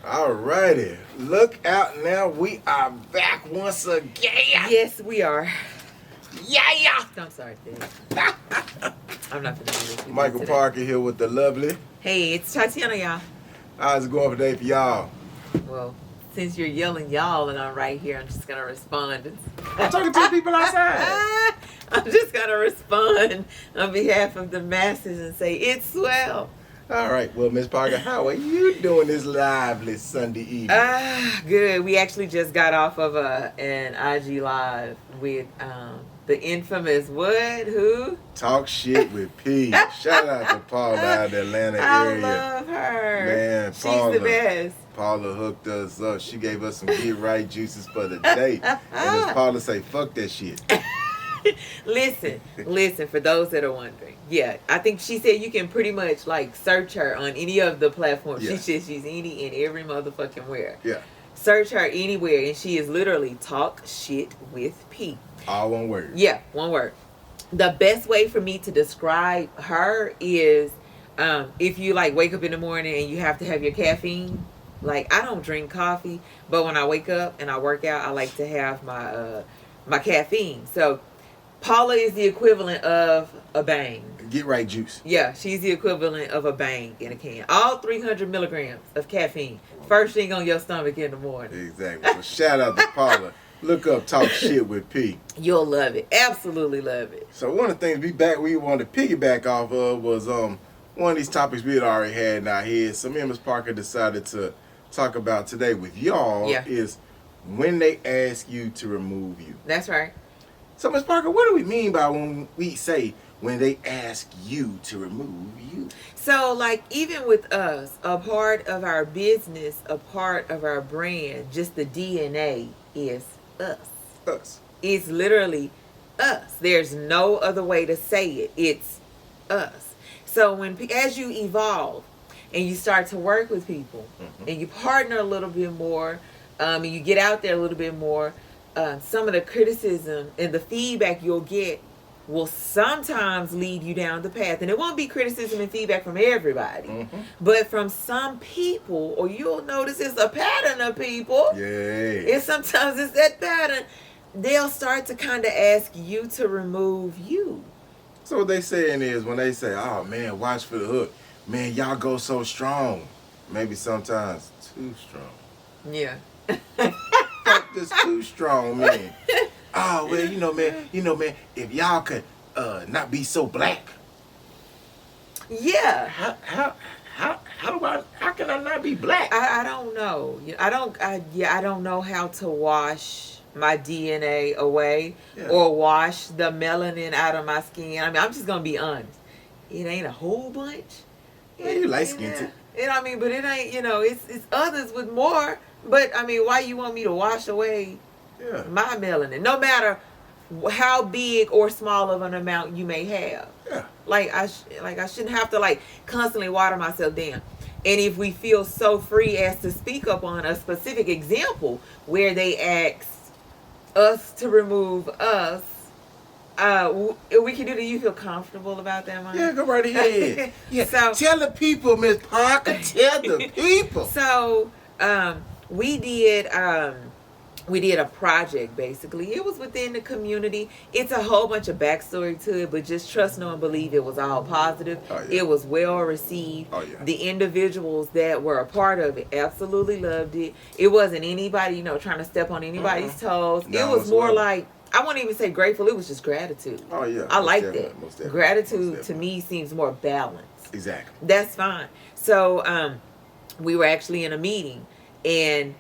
Alrighty, look out now. We are back once again. Yes, we are. Yeah. I'm sorry, Dave. I'm not gonna do this. Michael Parker here with the lovely. Hey, it's Tatiana, y'all. How's it going today for y'all? Well, since you're yelling y'all and I'm right here, I'm just gonna respond. I'm talking to the people outside. I'm just gonna respond on behalf of the masses and say it's swell. All right, well, Miss Parker, how are you doing this lively Sunday evening? Good. We actually just got off of an IG live with the infamous who? Talk shit with P. Shout out to Paula out of the Atlanta area. I love her. Man, she's Paula, the best. Paula hooked us up. She gave us some get right juices for the day. And as Paula say, fuck that shit. Listen, for those that are wondering. Yeah, I think she said you can pretty much like search her on any of the platforms. Yeah. She said she's any and every motherfucking where. Yeah. Search her anywhere and she is literally Talk Shit with P. All one word. Yeah, one word. The best way for me to describe her is if you like wake up in the morning and you have to have your caffeine. Like, I don't drink coffee, but when I wake up and I work out, I like to have my my caffeine. So Paula is the equivalent of a Bang. Get right juice. Yeah, she's the equivalent of a Bang in a can. All 300 milligrams of caffeine. First thing on your stomach in the morning. Exactly. So shout out to Paula. Look up Talk Shit with P. You'll love it. Absolutely love it. So one of the things we wanted to piggyback off of was one of these topics we had already had in our heads. So me and Ms. Parker decided to talk about today with y'all is when they ask you to remove you. That's right. So Ms. Parker, what do we mean by when we say when they ask you to remove you? So, like, even with us, a part of our business, a part of our brand, just the DNA is us. Us. It's literally us. There's no other way to say it. It's us. So, as you evolve and you start to work with people and you partner a little bit more and you get out there a little bit more, some of the criticism and the feedback you'll get will sometimes lead you down the path. And it won't be criticism and feedback from everybody. But from some people, or you'll notice it's a pattern of people. Yeah. And sometimes it's that pattern. They'll start to kind of ask you to remove you. So what they saying is when they say, oh man, watch for the hook. Man, y'all go so strong. Maybe sometimes too strong. Yeah. Fuck this too strong, man. Oh, well, you know, man, if y'all could not be so black. Yeah. How can I not be black? I don't know. I don't know how to wash my DNA away or wash the melanin out of my skin. I mean, I'm just going to be honest. It ain't a whole bunch. Yeah, you light skinned too. You know what I mean? But it ain't, it's others with more. But, I mean, why you want me to wash away my melanin? No matter how big or small of an amount you may have. Yeah. Like, I shouldn't have to, like, constantly water myself down. And if we feel so free as to speak up on a specific example where they ask us to remove us, we can do that. You feel comfortable about that, Mike? Yeah, go right ahead. Yeah. So, tell the people, Miss Parker. Tell the people. So, we did a project, basically. It was within the community. It's a whole bunch of backstory to it, but just trust, know, and believe it was all positive. Oh, yeah. It was well received. Oh, yeah. The individuals that were a part of it absolutely loved it. It wasn't anybody, trying to step on anybody's toes. No, it was more like, I won't even say grateful. It was just gratitude. Oh, yeah. I like that. Gratitude to me seems more balanced. Exactly. That's fine. So we were actually in a meeting, and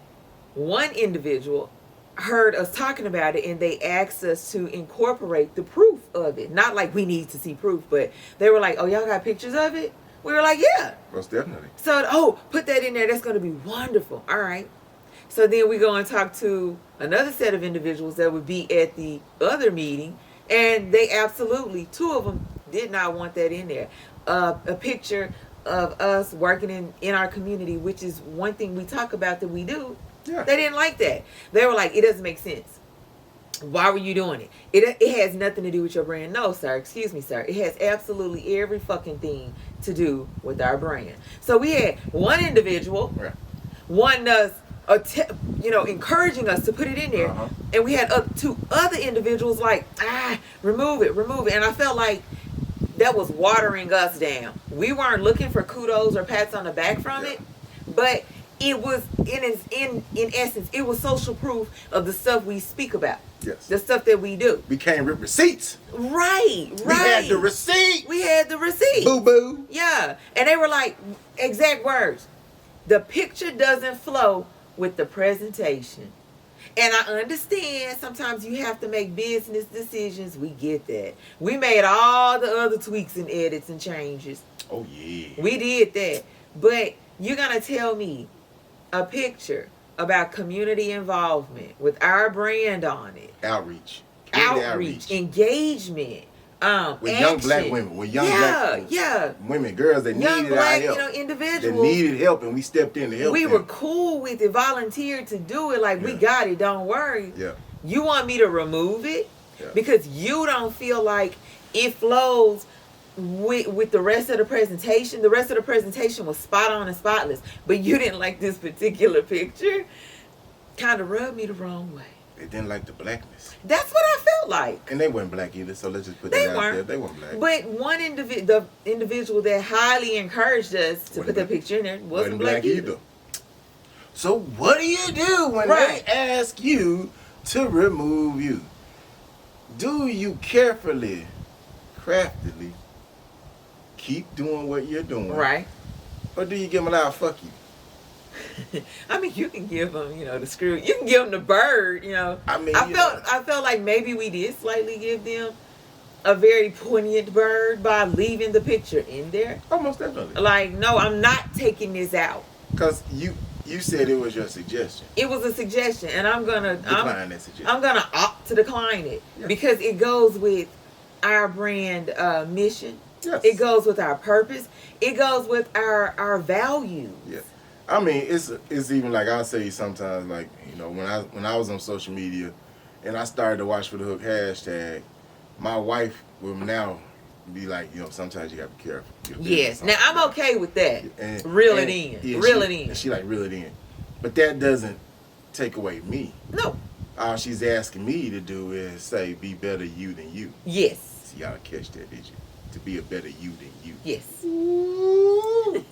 one individual heard us talking about it, and they asked us to incorporate the proof of it. Not like we need to see proof, but they were like, oh, y'all got pictures of it? We were like, yeah. Most definitely. So, put that in there. That's going to be wonderful. All right. So then we go and talk to another set of individuals that would be at the other meeting, and they absolutely, two of them did not want that in there. A picture of us working in our community, which is one thing we talk about that we do. Yeah. They didn't like that. They were like, it doesn't make sense. Why were you doing it? It has nothing to do with your brand. No, sir. Excuse me, sir. It has absolutely every fucking thing to do with our brand. So we had one individual wanting us, encouraging us to put it in there. And we had two other individuals like, remove it. And I felt like that was watering us down. We weren't looking for kudos or pats on the back from it, but it was in essence, it was social proof of the stuff we speak about. Yes. The stuff that we do. We came with receipts. Right. We had the receipt. Boo boo. Yeah. And they were like, exact words, the picture doesn't flow with the presentation. And I understand sometimes you have to make business decisions. We get that. We made all the other tweaks and edits and changes. Oh, yeah. We did that. But you're going to tell me a picture about community involvement with our brand on it. Outreach, engagement, with action. Young black women, women, girls that needed our help. Individuals that needed help, and we stepped in to help. We were cool with it, volunteered to do it. Like, we got it, don't worry. Yeah. You want me to remove it because you don't feel like it flows with the rest of the presentation. The rest of the presentation was spot on and spotless, but you didn't like this particular picture. Kind of rubbed me the wrong way. They didn't like the blackness. That's what I felt like. And they weren't black either, so let's just put that out there. They weren't black. But one the individual that highly encouraged us to put that picture in there wasn't black either. So what do you do when they ask you to remove you? Do you carefully, craftily keep doing what you're doing? Right. Or do you give them a loud fuck you? I mean, you can give them, the screw. You can give them the bird, I mean, I felt like maybe we did slightly give them a very poignant bird by leaving the picture in there. Almost definitely. Like, no, I'm not taking this out. Because you said it was your suggestion. It was a suggestion, and I'm gonna decline that suggestion. I'm gonna opt to decline it because it goes with our brand mission. Yes. It goes with our purpose. It goes with our values. Yes. I mean, it's even like I'll say sometimes, like, when I was on social media and I started to watch For the Hook hashtag, my wife will now be like, sometimes you have to be careful. Yes. Now, I'm okay with that. Reel it in. She like, reel it in. But that doesn't take away me. No. All she's asking me to do is say, be better you than you. Yes. See, y'all catch that, did you? To be a better you than you. Yes. Ooh.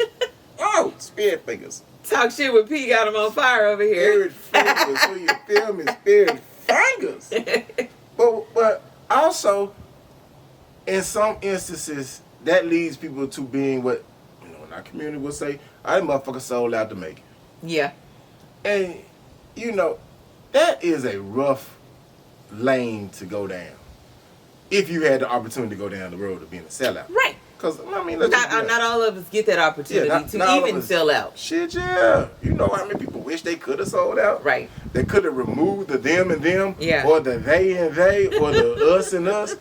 Oh, spirit fingers. Talk shit with P, got him on fire over here. Spirit fingers, so you feel me? Spirit fingers. But also, in some instances, that leads people to being what, in our community would say, I motherfucker sold out to make it. Yeah. And, that is a rough lane to go down. If you had the opportunity to go down the road of being a sellout. Right. Because, not all of us get that opportunity to even sell out. Shit, yeah. You know how many people wish they could have sold out? Right. They could have removed the them and them, yeah, or the they and they, or the us and us.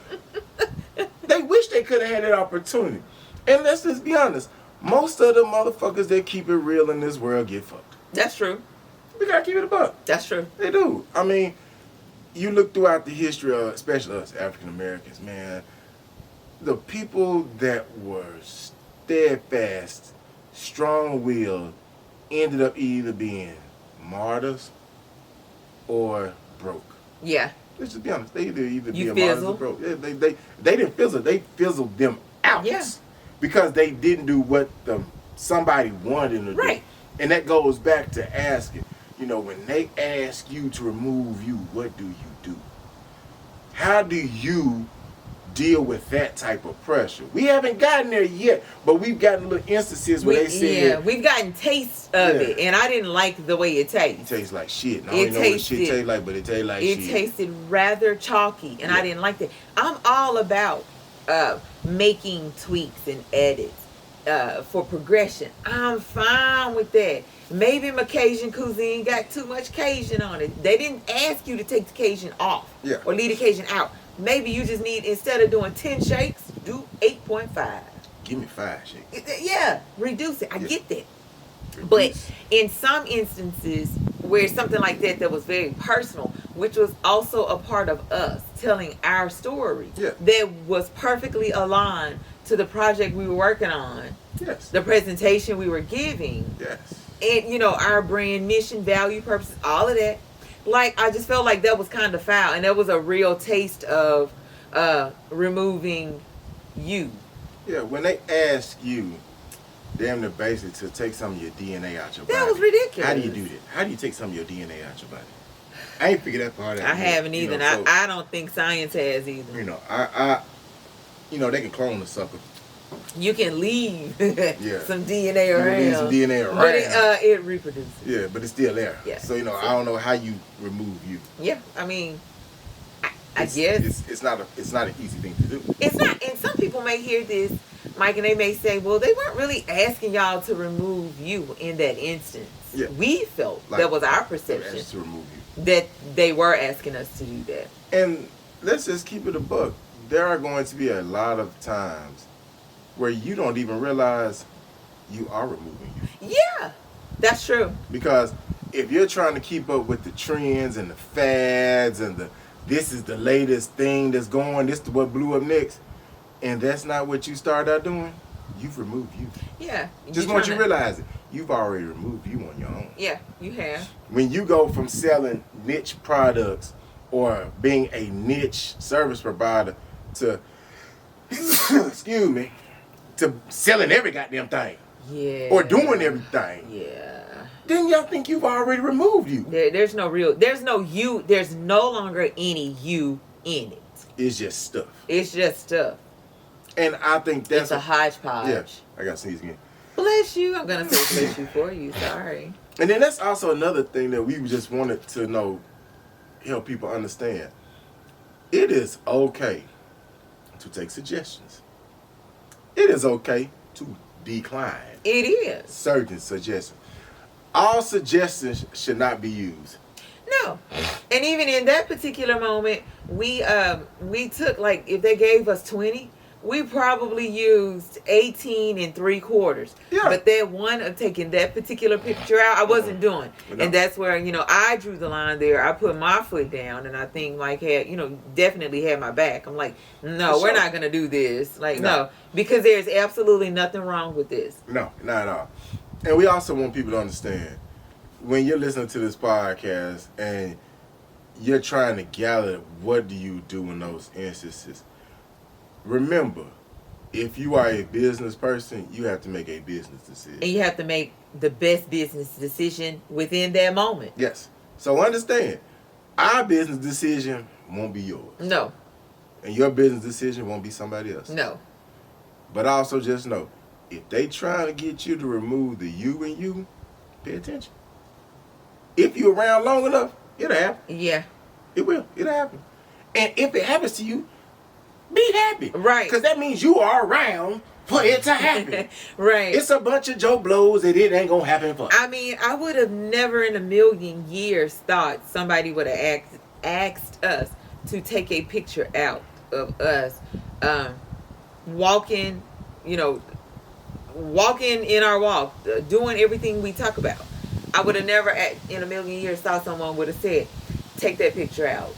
They wish they could have had that opportunity. And let's just be honest. Most of the motherfuckers that keep it real in this world get fucked. That's true. We got to keep it a buck. That's true. They do. I mean, you look throughout the history of, especially us African Americans, man, the people that were steadfast, strong-willed, ended up either being martyrs or broke. Yeah. Let's just be honest. They either be a martyrs or broke. Yeah, they didn't fizzle. They fizzled them out. Yeah. Because they didn't do what somebody wanted them to do. Right. And that goes back to asking, when they ask you to remove you, what do you do? How do you deal with that type of pressure? We haven't gotten there yet, but we've gotten little instances where they say, yeah, we've gotten tastes of it, and I didn't like the way it tastes. It tastes like shit. I don't know what shit tastes like, but it tastes like shit. It tasted rather chalky, and I didn't like that. I'm all about making tweaks and edits for progression. I'm fine with that. Maybe my Cajun cuisine got too much Cajun on it. They didn't ask you to take the Cajun off or leave the Cajun out. Maybe you just need, instead of doing 10 shakes, do 8.5. Give me 5 shakes. Yeah, reduce it. I get that. But in some instances where something like that was very personal, which was also a part of us telling our story, that was perfectly aligned to the project we were working on, the presentation we were giving. Yes. and you know, our brand, mission, value, purposes, all of that. Like, I just felt like that was kind of foul, and that was a real taste of removing you. Yeah, when they ask you, damn near basically to take some of your DNA out your body. That was ridiculous. How do you do that? How do you take some of your DNA out your body? I ain't figured that part out. I haven't either. So, I don't think science has either. You know, I they can clone the sucker. You can leave some DNA around. Leave some DNA around. But it reproduces. Yeah, but it's still there. Yeah. So, you know, I don't know how you remove you. Yeah, I mean, I guess. It's not an easy thing to do. It's not. And some people may hear this, Mike, and they may say, well, they weren't really asking y'all to remove you in that instance. Yeah. We felt that was our perception. To remove you. That they were asking us to do that. And let's just keep it a buck. There are going to be a lot of times where you don't even realize you are removing you. Yeah, that's true. Because if you're trying to keep up with the trends and the fads and this is the latest thing that's going, this is what blew up next, and that's not what you started out doing, you've removed you. Yeah. Just once you realize it, you've already removed you on your own. Yeah, you have. When you go from selling niche products or being a niche service provider to, excuse me, to selling every goddamn thing. Yeah. Or doing everything. Yeah. Then y'all think you've already removed you. There's no you, there's no longer any you in it. It's just stuff. It's just stuff. And I think that's a hodgepodge. Yeah, I got to sneeze again. Bless you. I'm going to say bless you for you. Sorry. And then that's also another thing that we just wanted to help people understand. It is okay to take suggestions. It is okay to decline. It is. Certain suggestions. All suggestions should not be used. No. And even in that particular moment, we took, like, if they gave us 20, we probably used 18 3/4. Yeah. But that one of taking that particular picture out, I wasn't doing. No. And that's where, I drew the line there. I put my foot down, and I think Mike had, definitely had my back. I'm like, no, we're not going to do this. Like, no. Because there's absolutely nothing wrong with this. No, not at all. And we also want people to understand, when you're listening to this podcast and you're trying to gather what do you do in those instances, remember, if you are a business person, you have to make a business decision. And you have to make the best business decision within that moment. Yes. So understand, our business decision won't be yours. No. And your business decision won't be somebody else. No. But also just know, if they trying to get you to remove the you in you, pay attention. If you're around long enough, it'll happen. Yeah. It will. It'll happen. And if it happens to you, be happy. Right. Because that means you are around for it to happen. Right. It's a bunch of Joe Blows that it ain't going to happen for. I mean, I would have never in a million years thought somebody would have asked us to take a picture out of us walking in our walk, doing everything we talk about. I would have never in a million years thought someone would have said, take that picture out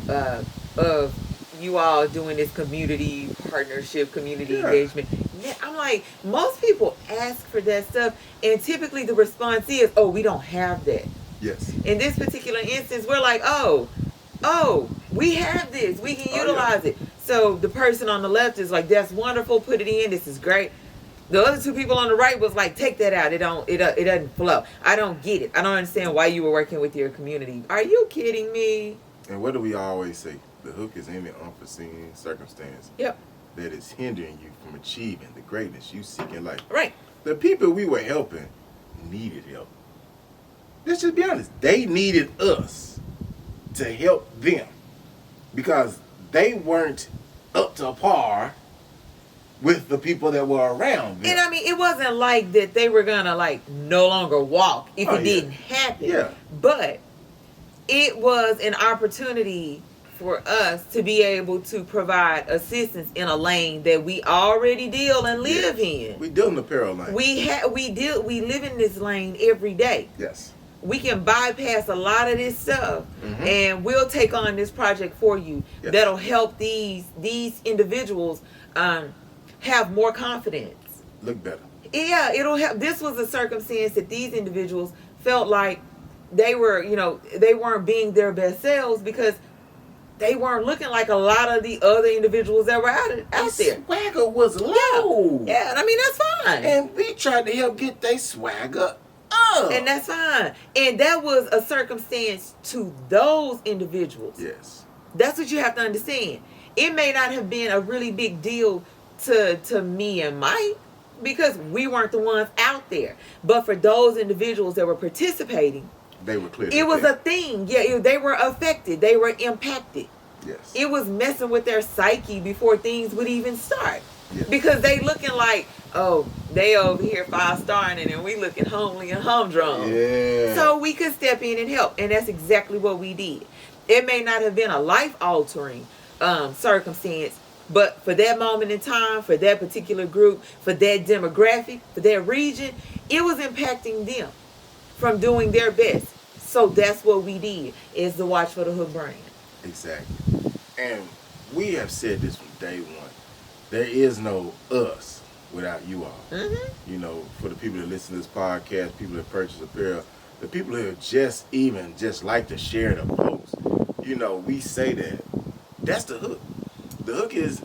of you all doing this community partnership, community engagement. Yeah, I'm like, most people ask for that stuff, and typically the response is, oh, we don't have that. Yes. In this particular instance, we're like, oh, we have this. We can utilize it. So the person on the left is like, that's wonderful. Put it in. This is great. The other two people on the right was like, take that out. It doesn't flow. I don't get it. I don't understand why you were working with your community. Are you kidding me? And what do we always say? The hook is any unforeseen circumstance that is hindering you from achieving the greatness you seek in life. Right. The people we were helping needed help. Let's just be honest. They needed us to help them because they weren't up to par with the people that were around them. And I mean, it wasn't like that they were gonna like no longer walk if it didn't happen. Yeah. But it was an opportunity for us to be able to provide assistance in a lane that we already deal and live in. We deal in the peril lane. We live in this lane every day. Yes. We can bypass a lot of this stuff, and we'll take on this project for you. Yes. That'll help these individuals have more confidence. Look better. Yeah, it'll help. This was a circumstance that these individuals felt like they were, they weren't being their best selves because they weren't looking like a lot of the other individuals that were out there. Swagger was low. Yeah, I mean, that's fine. And we tried to help get their swagger up. And that's fine. And that was a circumstance to those individuals. Yes. That's what you have to understand. It may not have been a really big deal to me and Mike because we weren't the ones out there. But for those individuals that were participating, they were clear. It was a thing. Yeah, they were affected. They were impacted. Yes. It was messing with their psyche before things would even start. Yes. Because they looking like, oh, they over here 5-starring it and we looking homely and humdrum. Yeah. So we could step in and help. And that's exactly what we did. It may not have been a life-altering circumstance, but for that moment in time, for that particular group, for that demographic, for that region, it was impacting them from doing their best. So that's what we did, is to watch for the Hook brand. Exactly. And we have said this from day one. There is no us without you all. Mm-hmm. For the people that listen to this podcast, people that purchase apparel, the people who just like to share the post. We say that. That's the Hook. The Hook is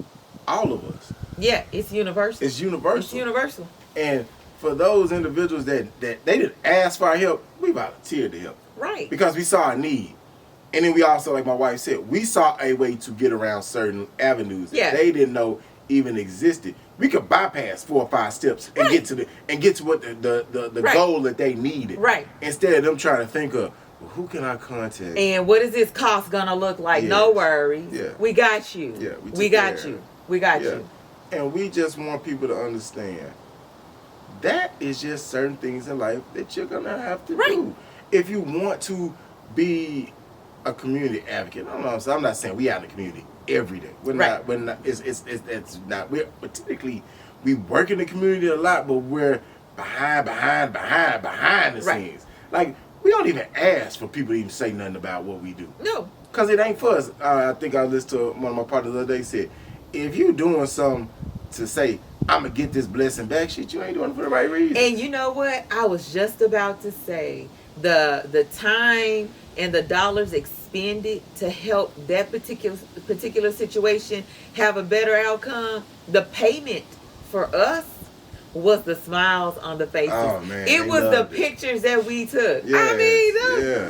all of us. Yeah, it's universal. It's universal. It's universal. And for those individuals that they didn't ask for our help, we volunteered to help. Right. Because we saw a need. And then we also, like my wife said, we saw a way to get around certain avenues that they didn't know even existed. We could bypass 4 or 5 steps and get to what the goal that they needed. Right. Instead of them trying to think of, well, who can I contact? And what is this cost gonna look like? Yes. No worries. Yeah. We got you. Yeah, we got you. We got you. And we just want people to understand that is just certain things in life that you're gonna have to do. If you want to be a community advocate, I'm not saying we out in the community every day. We're not. It's not. We're typically we work in the community a lot, but we're behind the scenes. Like we don't even ask for people to even say nothing about what we do. No, because it ain't for us. I think I listened to one of my partners the other day said, if you doing something to say I'm gonna get this blessing back, shit, you ain't doing it for the right reason. And you know what? I was just about to say the time and the dollars expended to help that particular situation have a better outcome. The payment for us was the smiles on the faces. Oh, man, it was the pictures that we took. Yes, I mean,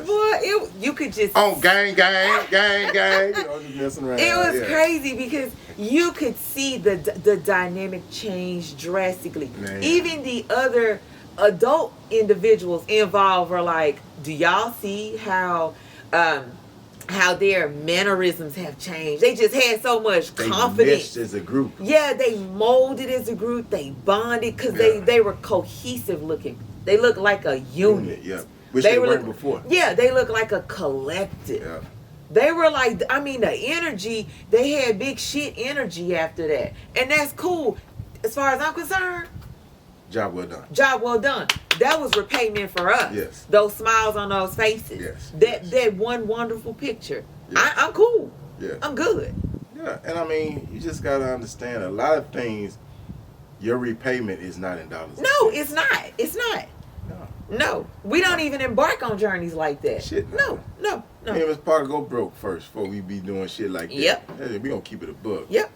boy, you could just gang. Just messing around. It was crazy because you could see the dynamic change drastically. Man. Even the other adult individuals involved were like, do y'all see how their mannerisms have changed? They just had so much confidence. They meshed as a group. Yeah, they molded as a group. They bonded because they were cohesive looking. They looked like a unit. Yeah, which they weren't before. Yeah, they looked like a collective. Yeah. They were like, the energy, they had big shit energy after that. And that's cool. As far as I'm concerned, job well done. Job well done. That was repayment for us. Yes. Those smiles on those faces. Yes. That one wonderful picture. Yes. I'm cool. Yeah. I'm good. Yeah, and I mean, you just got to understand a lot of things, your repayment is not in dollars. No, it's not. It's not. No. We don't even embark on journeys like that. Shit, no. Me and Miss Parker go broke first before we be doing shit like that. Yep. Hey, we gonna keep it a buck. Yep.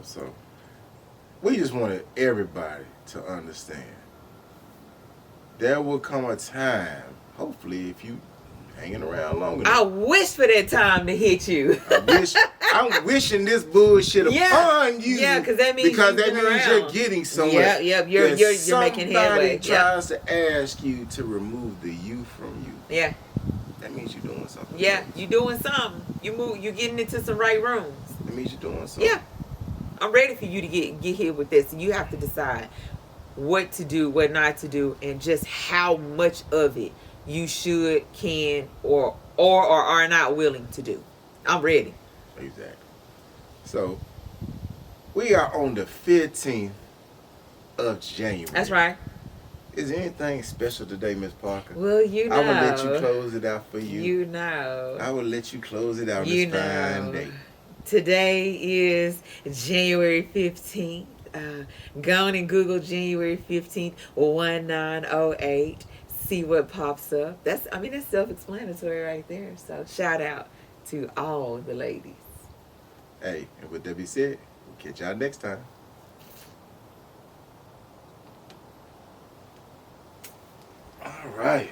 So we just wanted everybody to understand there will come a time, hopefully, if you hanging around long enough. I wish for that time to hit you. I'm wishing this bullshit upon you. Yeah, because that means you're getting somewhere. Yep. You're making headway. Somebody tries to ask you to remove the you from you. Yeah. That means you're doing something. Yeah, you're doing something. You're getting into some right rooms. That means you're doing something. Yeah. I'm ready for you to get here with this. You have to decide what to do, what not to do, and just how much of it you should, can, or are not willing to do. I'm ready. Exactly. So, we are on the 15th of January. That's right. Is there anything special today, Miss Parker? Well, you know. I will let you close it out for you. You know. I will let you close it out this fine day. Today is January 15th. Go on and Google January 15th, 1908. see what pops up. That's self-explanatory right there. So shout out to all the ladies. Hey, and with that being said, we'll catch y'all next time. All right.